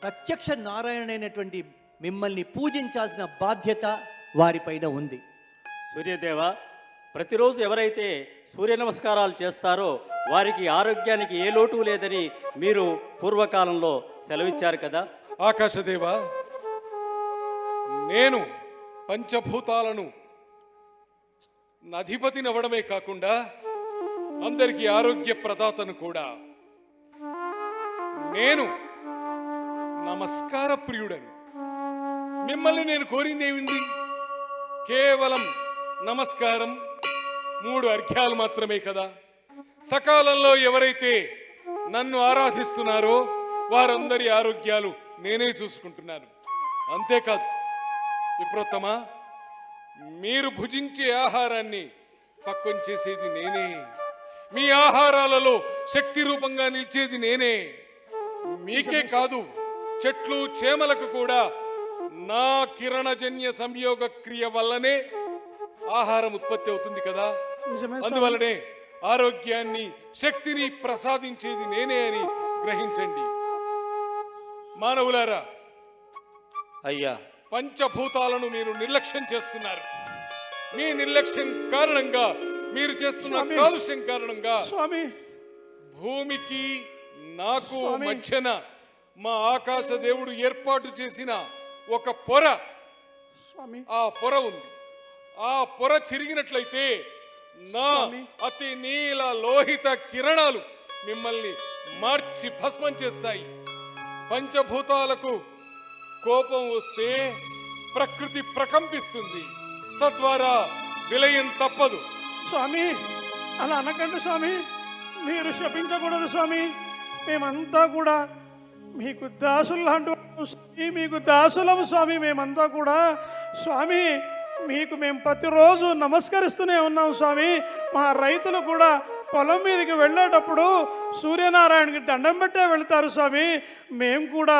ప్రత్యక్ష నారాయణైనటువంటి మిమ్మల్ని పూజించాల్సిన బాధ్యత వారిపైన ఉంది. సూర్యదేవ, ప్రతిరోజు ఎవరైతే సూర్య నమస్కారాలు చేస్తారో వారికి ఆరోగ్యానికి ఏ లోటు లేదని మీరు పూర్వకాలంలో సెలవిచ్చారు కదా. ఆకాశదేవ, నేను పంచభూతాలను అధిపతిని అవ్వడమే కాకుండా అందరికీ ఆరోగ్య ప్రదాతను కూడా. నేను నమస్కార ప్రియుడను. మిమ్మల్ని నేను కోరింది ఏమింది? కేవలం నమస్కారం, 3 అర్ఘ్యాలు మాత్రమే కదా. సకాలంలో ఎవరైతే నన్ను ఆరాధిస్తున్నారో వారందరి ఆరోగ్యాలు నేనే చూసుకుంటున్నాను. అంతేకాదు విప్రోత్తమా, మీరు భుజించే ఆహారాన్ని పక్వం చేసేది నేనే. మీ ఆహారాలలో శక్తి రూపంగా నిలిచేది నేనే. మీకే కాదు, చెట్లు చేమలకు కూడా నా కిరణజన్య సంయోగ క్రియ వల్లనే ఆహారం ఉత్పత్తి అవుతుంది కదా. అందువల్లనే ఆరోగ్యాన్ని, శక్తిని ప్రసాదించేది నేనే అని గ్రహించండి. మానవులారా, అయ్యా పంచభూతాలను మీరు నిర్లక్ష్యం చేస్తున్నారు. మీ నిర్లక్ష్యం కారణంగా, మీరు చేస్తున్న కాలుష్యం కారణంగా స్వామి, భూమికి నాకు మధ్యన మా ఆకాశ దేవుడు ఏర్పాటు చేసిన ఒక పొర, ఆ పొర ఉంది. ఆ పొర చిరిగినట్లయితే నా అతి నీల లోహిత కిరణాలు మిమ్మల్ని మార్చి భస్మం చేస్తాయి. పంచభూతాలకు కోపం వస్తే ప్రకృతి ప్రకంపిస్తుంది, తద్వారా విలయం తప్పదు. స్వామి, అలా అనకండి స్వామి, మీరు శపించకూడదు స్వామి. మేమంతా కూడా మీకు దాసులు, మీకు దాసులం స్వామి. మేమంతా కూడా స్వామి మీకు మేము ప్రతిరోజు నమస్కరిస్తూనే ఉన్నాం స్వామి. మా రైతులు కూడా పొలం మీదకి వెళ్ళేటప్పుడు సూర్యనారాయణకి దండం పెట్టే వెళ్తారు స్వామి. మేము కూడా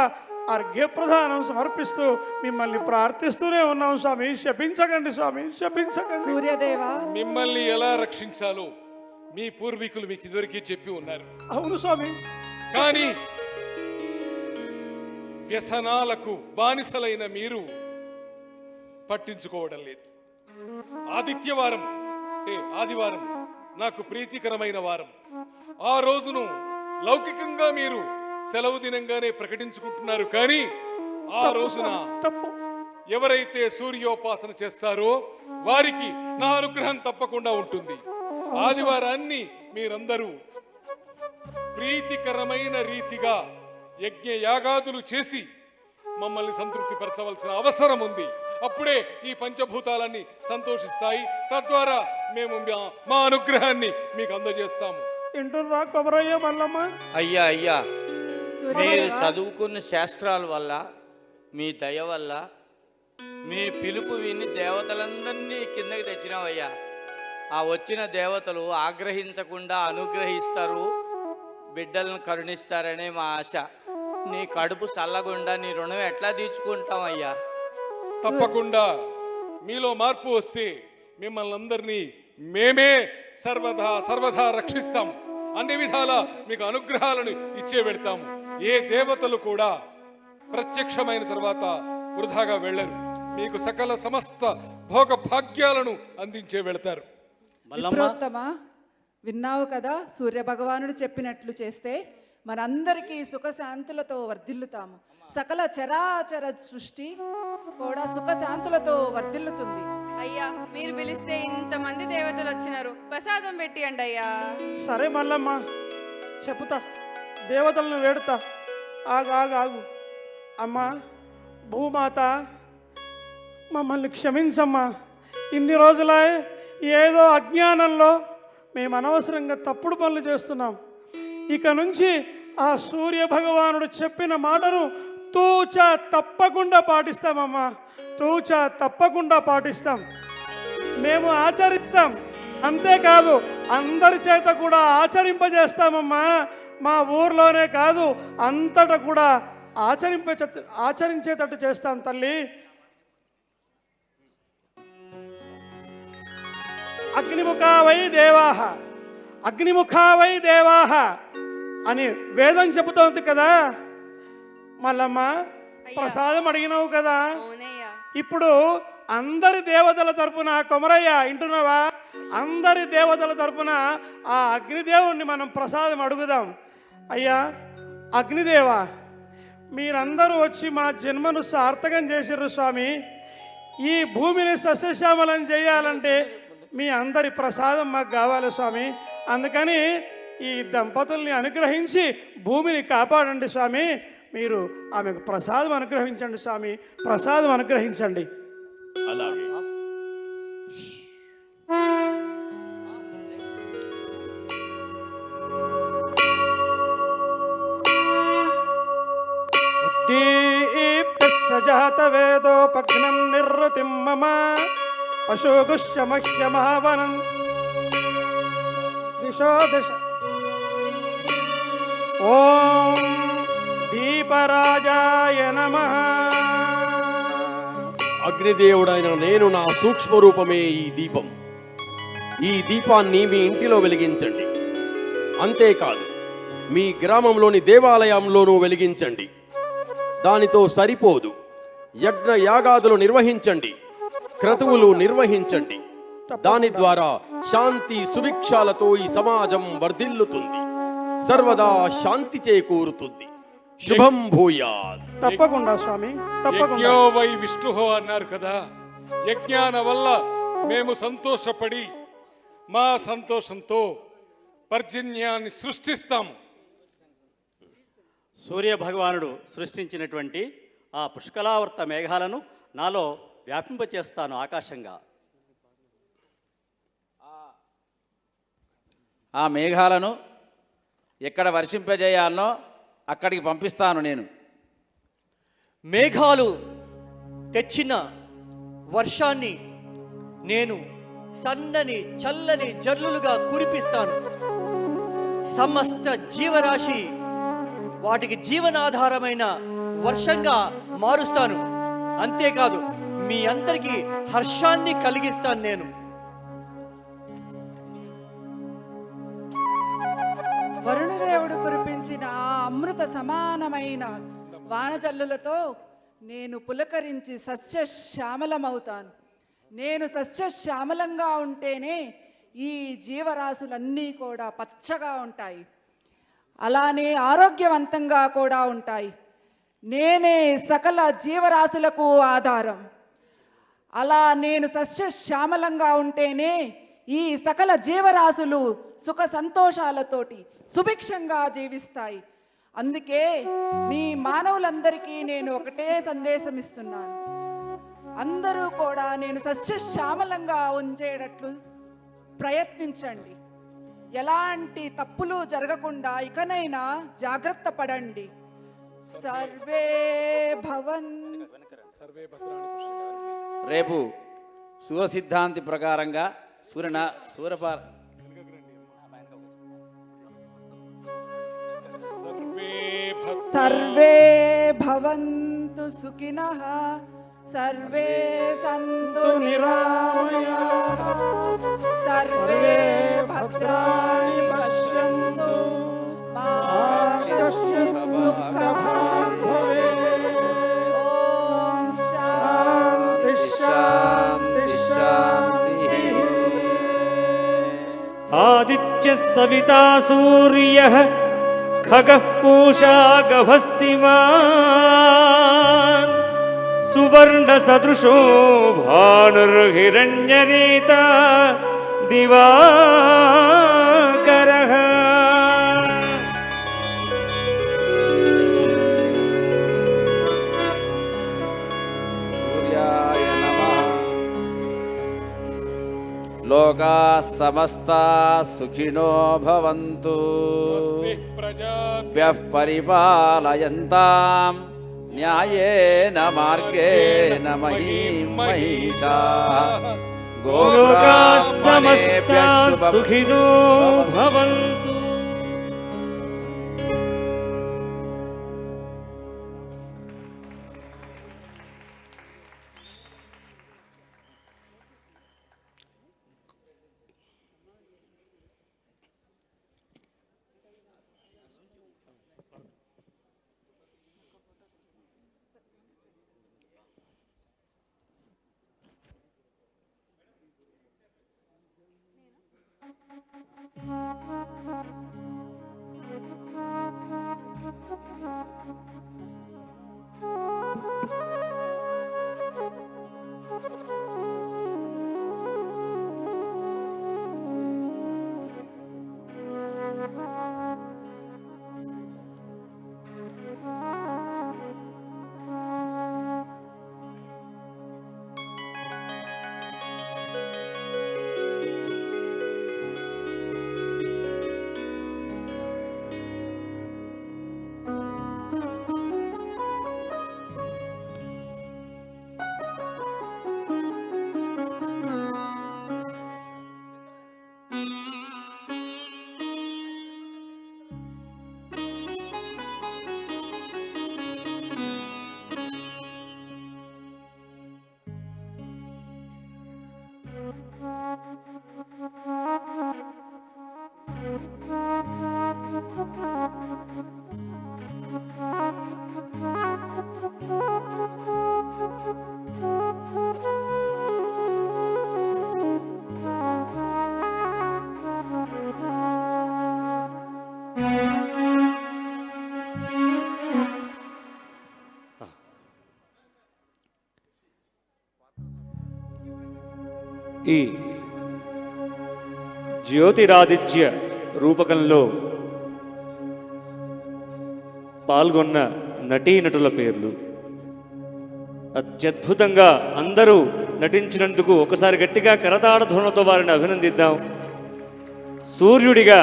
అర్ఘ్యప్రదానం సమర్పిస్తూ మిమ్మల్ని ప్రార్థిస్తూనే ఉన్నాం స్వామి. శపించకండి స్వామి, శపించకండి. సూర్యదేవ, మిమ్మల్ని ఎలా రక్షించాలో మీ పూర్వీకులు మీకు ఇదివరకే చెప్పి ఉన్నారు. అవును స్వామి. కానీ వ్యసనాలకు బానిసలైన మీరు పట్టించుకోవడం లేదు. ఆదిత్యవారం అంటే ఆదివారం నాకు ప్రీతికరమైన వారం. ఆ రోజును లౌకికంగా మీరు సెలవు దినంగానే ప్రకటించుకుంటున్నారు. కానీ ఆ రోజున తప్పు. ఎవరైతే సూర్యోపాసన చేస్తారో వారికి నా అనుగ్రహం తప్పకుండా ఉంటుంది. ఆదివారాన్ని మీరందరూ ప్రీతికరమైన రీతిగా యజ్ఞ యాగాదులు చేసి మమ్మల్ని సంతృప్తి పరచవలసిన అవసరం ఉంది. అప్పుడే ఈ పంచభూతాలన్నీ సంతోషిస్తాయి. తద్వారా మేము మా అనుగ్రహాన్ని మీకు అందజేస్తాము. వింటున్నా కొమరయ్య మల్లమ్మ? అయ్యా అయ్యా, సూర్యదేవా, మీరు చదువుకున్న శాస్త్రాల వల్ల, మీ దయ వల్ల, మీ పిలుపు విని దేవతలందరినీ కిందకి తెచ్చినావయ్యా. ఆ వచ్చిన దేవతలు ఆగ్రహించకుండా అనుగ్రహిస్తారు, బిడ్డలను కరుణిస్తారనే మా ఆశ. నీ కడుపు చల్లగుండా నీ రుణం ఎట్లా తీర్చుకుంటామయ్యా? తప్పకుండా మీలో మార్పు వస్తే మిమ్మల్ని అందరినీ మేమే సర్వదా రక్షిస్తాం. అన్ని విధాలా మీకు అనుగ్రహాలను ఇచ్చే పెడతాము. ఏ దేవతలు కూడా ప్రత్యక్షమైన తర్వాత వృధాగా వెళ్ళరు. మీకు సకల సమస్త భోగ భాగ్యాలను అందించే వెళతారు. విప్రోత్తమ, విన్నావు కదా, సూర్య భగవానుడు చెప్పినట్లు చేస్తే మనందరికీ సుఖశాంతులతో వర్ధిల్లుతాము. సకల చరాచర సృష్టి కూడా సుఖశాంతులతో వర్ధిల్లుతుంది. అయ్యా, మీరు పిలిస్తే ఇంతమంది దేవతలు వచ్చినారు, ప్రసాదం పెట్టియండి అయ్యా. సరే మల్లమ్మ, చెప్పుతా, దేవతలను వేడుతా. ఆగు. అమ్మా భూమాత, మమ్మల్ని క్షమించమ్మా. ఇన్ని రోజుల ఏదో అజ్ఞానంలో మేము అనవసరంగా తప్పుడు పనులు చేస్తున్నాం. ఇక నుంచి ఆ సూర్య భగవానుడు చెప్పిన మాటను తూచా తప్పకుండా పాటిస్తామమ్మా. తూచా తప్పకుండా పాటిస్తాం, మేము ఆచరిస్తాం. అంతేకాదు అందరి చేత కూడా ఆచరింపజేస్తామమ్మా. మా ఊర్లోనే కాదు, అంతటా కూడా ఆచరించేటట్టు చేస్తాం తల్లి. అగ్నిముఖావై దేవాహ అని వేదం చెబుతోంది కదా మల్లమ్మ. ప్రసాదం అడిగినావు కదా, ఇప్పుడు అందరి దేవతల తరపున కొమరయ్య వింటున్నావా? అందరి దేవతల తరపున ఆ అగ్నిదేవుణ్ణి మనం ప్రసాదం అడుగుదాం. అయ్యా అగ్నిదేవ, మీరందరూ వచ్చి మా జన్మను సార్థకం చేసిర్రు స్వామి. ఈ భూమిని సస్యశ్యామలం చేయాలంటే మీ అందరి ప్రసాదం మాకు కావాలి స్వామి. అందుకని ఈ దంపతుల్ని అనుగ్రహించి భూమిని కాపాడండి స్వామి. మీరు ఆమెకు ప్రసాదం అనుగ్రహించండి స్వామి, ప్రసాదం అనుగ్రహించండి. అలాగే సజాత వేదోపఘ్నం నిర్వృతిం మమ పశుగుశ్చ మహ్యమావనం దిశోదిశ. ఓం దీపరాజాయ నమః. అగ్నిదేవుడైన నేను నా సూక్ష్మ రూపమే ఈ దీపం. ఈ దీపాన్ని మీ ఇంటిలో వెలిగించండి. అంతేకాదు మీ గ్రామంలోని దేవాలయంలోనూ వెలిగించండి. దానితో సరిపోదు, యజ్ఞ యాగాదులు నిర్వహించండి, క్రతువులు నిర్వహించండి. దాని ద్వారా శాంతి సుభిక్షాలతో ఈ సమాజం వర్ధిల్లుతుంది, సర్వదా శాంతి చేకూరుతుంది. శుభం భూయాత్. తప్పకుండా స్వామి, తప్పకుండా. యజ్ఞో వై విష్ణుహో అన్నారు కదా. యజ్ఞాన వల్ల మేము సంతోషపడి మా సంతోషంతో పర్జన్యాన్ని సృష్టిస్తాము. సూర్య భగవానుడు సృష్టించినటువంటి ఆ పుష్కలావర్త మేఘాలను నాలో వ్యాపింపచేస్తాను ఆకాశంగా. ఆ మేఘాలను ఎక్కడ వర్షింపజేయాలనో అక్కడికి పంపిస్తాను నేను. మేఘాలు తెచ్చిన వర్షాన్ని నేను సన్నని చల్లని జల్లులుగా కురిపిస్తాను. సమస్త జీవరాశి వాటికి జీవనాధారమైన వర్షంగా మారుస్తాను. అంతేకాదు మీ అందరికీ హర్షాన్ని కలిగిస్తాను నేను. వరుణదేవుడు కురిపించిన ఆ అమృత సమానమైన వానజల్లులతో నేను పులకరించి సస్యశ్యామలమవుతాను. నేను సస్యశ్యామలంగా ఉంటేనే ఈ జీవరాశులన్నీ కూడా పచ్చగా ఉంటాయి. అలానే ఆరోగ్యవంతంగా కూడా ఉంటాయి. నేనే సకల జీవరాశులకు ఆధారం. అలా నేను సస్యశ్యామలంగా ఉంటేనే ఈ సకల జీవరాశులు సుఖ సంతోషాలతోటి సుభిక్షంగా జీవిస్తాయి. అందుకే మీ మానవులందరికీ నేను ఒకటే సందేశం ఇస్తున్నాను. అందరూ కూడా నేను సస్యశ్యామలంగా ఉంచేటట్లు ప్రయత్నించండి. ఎలాంటి తప్పులు జరగకుండా ఇకనైనా జాగ్రత్త పడండి. సర్వే భవన్. రేపు సూర్య సిద్ధాంతి ప్రకారంగా సూర్యపార సర్వే భవంతు సుఖినః, సర్వే సంతు నిరామయాః, సర్వే భద్రాణి పశ్యంతు, మా కశ్చిత్ దుఃఖభాగ్ భవేత్. ఓం శాంతి శాంతి శాంతి. ఆదిత్య సవితా సూర్యః ఖగః పూషా గభస్తిమాన్ సువర్ణ సదృశో భానుర్హిరణ్యరీతా దివాకరః. సూర్యాయ నమః. లోకా సమస్తా సుఖినో భవంతు. భ్యః పరిపాలయంతాం న్యాయేన మార్గేణ మహీం మహిషాః. లోకాః సమస్తాః శుభం. సుఖినో భవంతు. ఈ జ్యోతిరాదిత్య రూపకంలో పాల్గొన్న నటీనటుల పేర్లు. అత్యద్భుతంగా అందరూ నటించినందుకు ఒకసారి గట్టిగా కరతాళ ధ్వనులతో వారిని అభినందిద్దాం. సూర్యుడిగా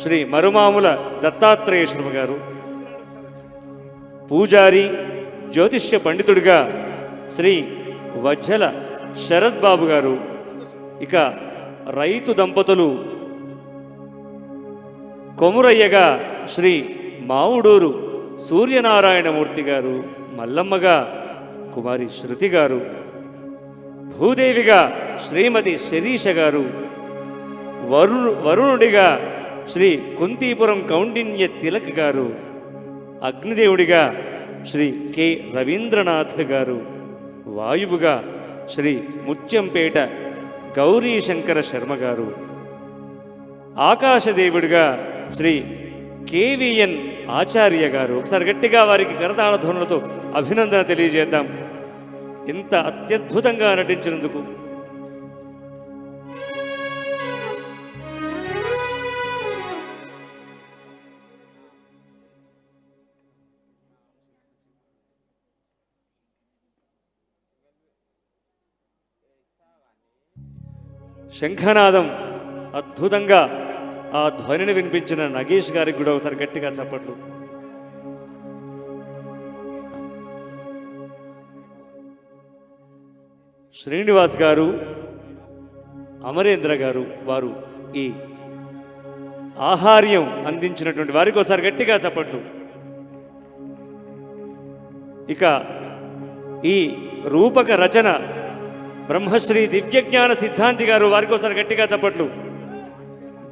శ్రీ మరుమాముల దత్తాత్రేయ శర్మ గారు, పూజారి జ్యోతిష్య పండితుడిగా శ్రీ వజ్జల శరత్ బాబు గారు, ఇక రైతు దంపతులు కొమురయ్యగా శ్రీ మావుడూరు సూర్యనారాయణమూర్తి గారు, మల్లమ్మగా కుమారి శృతి గారు, భూదేవిగా శ్రీమతి శరీష గారు, వరుణుడిగా శ్రీ కుంతీపురం కౌండిన్య తిలక్ గారు, అగ్నిదేవుడిగా శ్రీ కె రవీంద్రనాథ్ గారు, వాయువుగా శ్రీ ముత్యంపేట గౌరీశంకర శర్మ గారు, ఆకాశదేవుడిగా శ్రీ కేవిఎన్ ఆచార్య గారు. ఒకసారి గట్టిగా వారికి కరతాళ ధ్వనులతో అభినందన తెలియజేద్దాం ఇంత అత్యద్భుతంగా నటించినందుకు. శంఖనాదం అద్భుతంగా ఆ ధ్వనిని వినిపించిన నగేష్ గారికి కూడా ఒకసారి గట్టిగా చప్పట్లు. శ్రీనివాస్ గారు, అమరేంద్ర గారు వారు ఈ ఆహార్యం అందించినటువంటి వారికి ఒకసారి గట్టిగా చప్పట్లు. ఇక ఈ రూపక రచన బ్రహ్మశ్రీ దివ్యజ్ఞాన సిద్ధాంతి గారు, వారికి ఒకసారి గట్టిగా చప్పట్లు.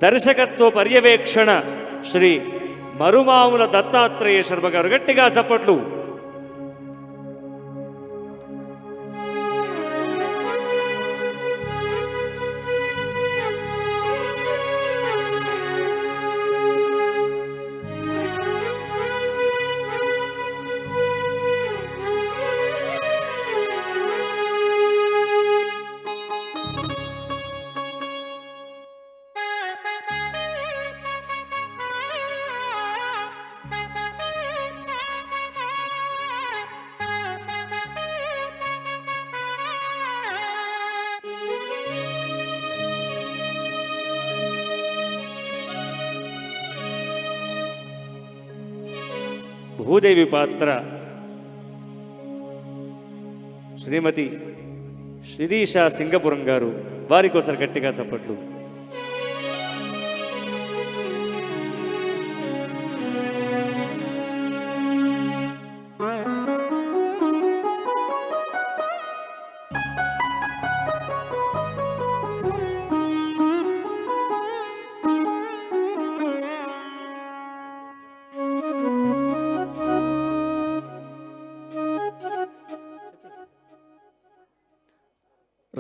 దర్శకత్వ పర్యవేక్షణ శ్రీ మరుమాముల దత్తాత్రేయ శర్మ గారు, గట్టిగా చప్పట్లు. భూదేవి పాత్ర శ్రీమతి శిరీష సింగపురం గారు, వారికి ఒకసారి గట్టిగా చప్పట్లు.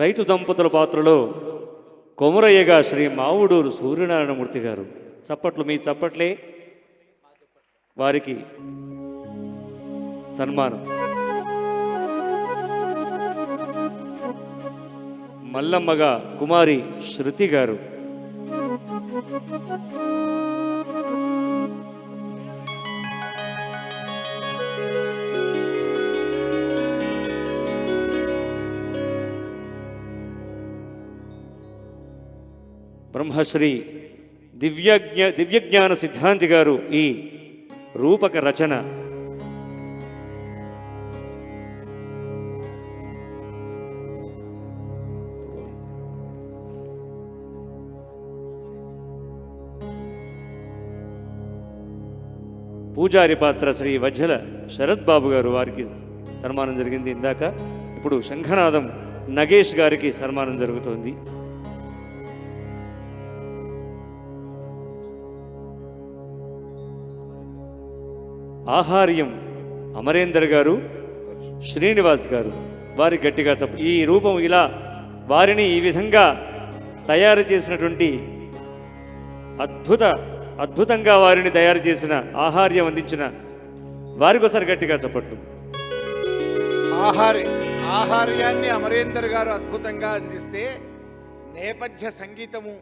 రైతు దంపతుల పాత్రలో కొమరయ్యగా శ్రీ మావుడూరు సూర్యనారాయణమూర్తి గారు, చప్పట్లు, మీ చప్పట్లే వారికి సన్మానం. మల్లమ్మగా కుమారి శృతి గారు, బ్రహ్మశ్రీ దివ్యజ్ఞాన సిద్ధాంతి గారు ఈ రూపక రచన. పూజారి పాత్ర శ్రీ వజ్జల శరత్ బాబు గారు, వారికి సన్మానం జరిగింది ఇందాక. ఇప్పుడు శంఖనాదం నగేష్ గారికి సన్మానం జరుగుతోంది. ఆహార్యం అమరేందర్ గారు, శ్రీనివాస్ గారు, వారి గట్టిగా ఈ రూపం ఇలా వారిని ఈ విధంగా తయారు చేసినటువంటి అద్భుతంగా వారిని తయారు చేసిన ఆహార్యం అందించిన వారికి ఒకసారి గట్టిగా చప్పట్లు. ఆహార్యాన్ని అమరేందర్ గారు అద్భుతంగా అందిస్తే, నేపథ్య సంగీతము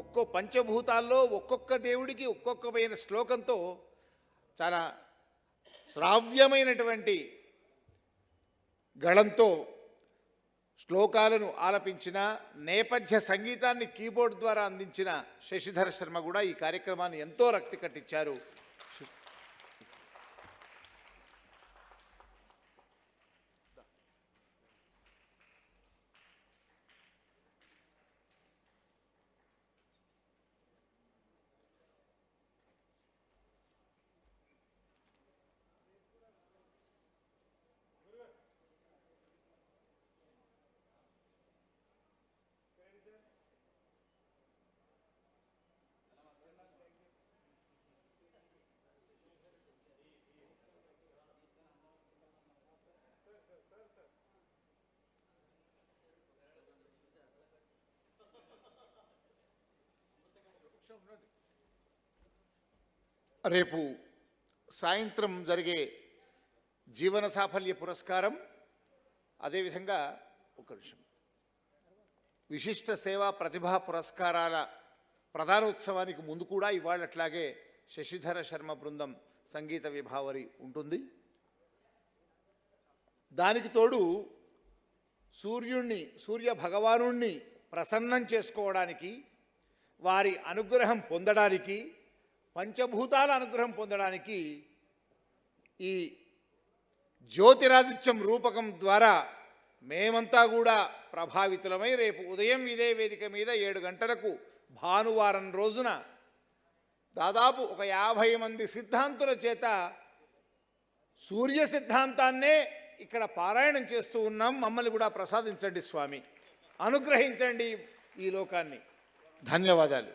ఒక్కో పంచభూతాల్లో ఒక్కొక్క దేవుడికి ఒక్కొక్కమైన శ్లోకంతో చాలా శ్రావ్యమైనటువంటి గళంతో శ్లోకాలను ఆలపించిన, నేపథ్య సంగీతాన్ని కీబోర్డ్ ద్వారా అందించిన శశిధర శర్మ కూడా ఈ కార్యక్రమాన్ని ఎంతో రక్తి కట్టించారు. రేపు సాయంత్రం జరిగే జీవన సాఫల్య పురస్కారం, అదేవిధంగా ఒక నిమిషం విశిష్ట సేవా ప్రతిభా పురస్కారాల ప్రధానోత్సవానికి ముందు కూడా ఇవాళ అట్లాగే శశిధర శర్మ బృందం సంగీత విభావరి ఉంటుంది. దానికి తోడు సూర్య భగవానుణ్ణి ప్రసన్నం చేసుకోవడానికి, వారి అనుగ్రహం పొందడానికి, పంచభూతాల అనుగ్రహం పొందడానికి ఈ జ్యోతిరాదిత్యం రూపకం ద్వారా మేమంతా కూడా ప్రభావితులమై రేపు ఉదయం ఇదే వేదిక మీద 7 గంటలకు భానువారం రోజున దాదాపు ఒక 50 మంది సిద్ధాంతుల చేత సూర్య సిద్ధాంతాన్నే ఇక్కడ పారాయణం చేస్తూ ఉన్నాం. మమ్మల్ని కూడా ప్రసాదించండి స్వామి, అనుగ్రహించండి ఈ లోకాన్ని. ధన్యవాదాలు.